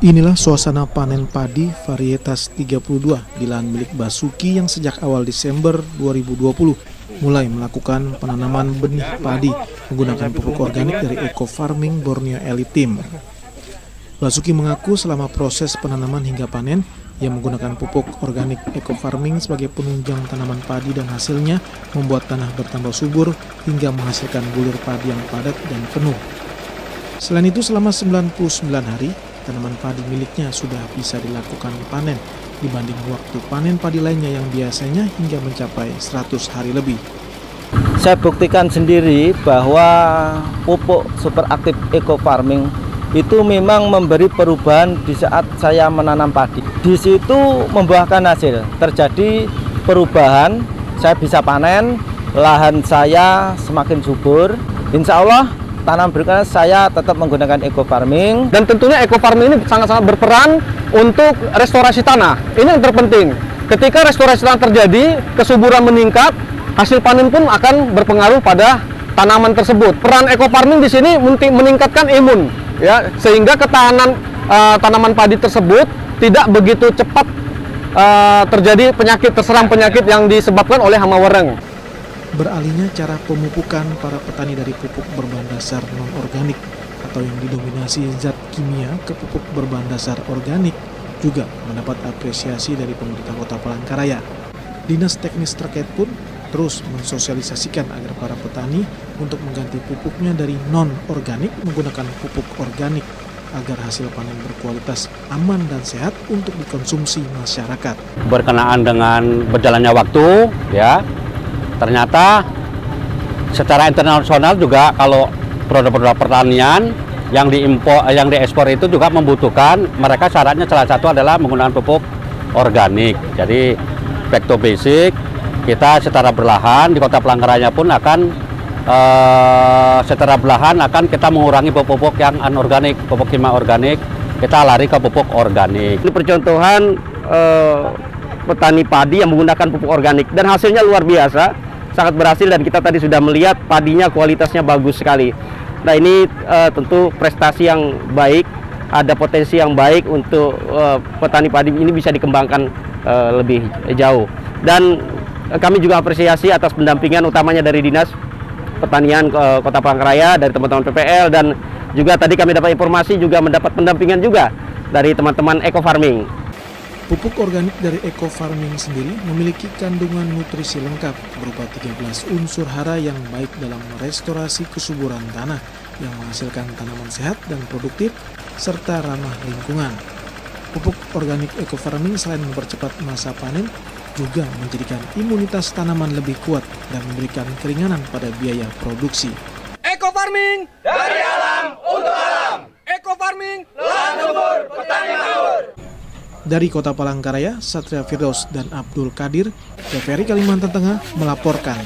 Inilah suasana panen padi varietas 32 di lahan milik Basuki yang sejak awal Desember 2020 mulai melakukan penanaman benih padi menggunakan pupuk organik dari Eco Farming Borneo Elite Team. Basuki mengaku selama proses penanaman hingga panen, ia menggunakan pupuk organik Eco Farming sebagai penunjang tanaman padi dan hasilnya membuat tanah bertambah subur hingga menghasilkan bulir padi yang padat dan penuh. Selain itu selama 99 hari, tanaman padi miliknya sudah bisa dilakukan panen dibanding waktu panen padi lainnya yang biasanya hingga mencapai 100 hari lebih. Saya buktikan sendiri bahwa pupuk super aktif Eco Farming itu memang memberi perubahan di saat saya menanam padi. Di situ membuahkan hasil, terjadi perubahan, saya bisa panen, lahan saya semakin subur. Insya Allah tanam berikutnya saya tetap menggunakan Eco Farming. Dan tentunya Eco Farming ini sangat-sangat berperan untuk restorasi tanah. Ini yang terpenting. Ketika restorasi tanah terjadi, kesuburan meningkat, hasil panen pun akan berpengaruh pada tanaman tersebut. Peran Eco Farming di sini meningkatkan imun, ya, sehingga ketahanan tanaman padi tersebut tidak begitu cepat terjadi penyakit, terserang penyakit yang disebabkan oleh hama wereng. Beralihnya cara pemupukan para petani dari pupuk berbahan dasar non-organik atau yang didominasi zat kimia ke pupuk berbahan dasar organik juga mendapat apresiasi dari pemerintah Kota Palangkaraya. Dinas teknis terkait pun terus mensosialisasikan agar para petani untuk mengganti pupuknya dari non-organik menggunakan pupuk organik agar hasil panen berkualitas aman dan sehat untuk dikonsumsi masyarakat. Berkenaan dengan berjalannya waktu, ya, ternyata secara internasional juga kalau produk-produk pertanian yang diekspor itu juga membutuhkan, mereka syaratnya salah satu adalah menggunakan pupuk organik. Jadi back to basic, kita secara berlahan di Kota Palangkaraya pun akan secara berlahan akan kita mengurangi pupuk yang anorganik, pupuk kimia organik, kita lari ke pupuk organik. Ini percontohan petani padi yang menggunakan pupuk organik dan hasilnya luar biasa, sangat berhasil, dan kita tadi sudah melihat padinya kualitasnya bagus sekali. Nah, ini tentu prestasi yang baik, ada potensi yang baik untuk petani padi ini bisa dikembangkan lebih jauh. Dan kami juga apresiasi atas pendampingan utamanya dari Dinas Pertanian Kota Palangkaraya, dari teman-teman PPL, dan juga tadi kami dapat informasi juga mendapat pendampingan juga dari teman-teman Eco Farming. Pupuk organik dari Eco Farming sendiri memiliki kandungan nutrisi lengkap berupa 13 unsur hara yang baik dalam merestorasi kesuburan tanah yang menghasilkan tanaman sehat dan produktif serta ramah lingkungan. Pupuk organik Eco Farming selain mempercepat masa panen, juga menjadikan imunitas tanaman lebih kuat dan memberikan keringanan pada biaya produksi. Eco Farming dari alam untuk alam. Eco Farming lahan subur, petani makmur. Dari Kota Palangkaraya, Satria Firdaus dan Abdul Qadir, TVRI Kalimantan Tengah melaporkan.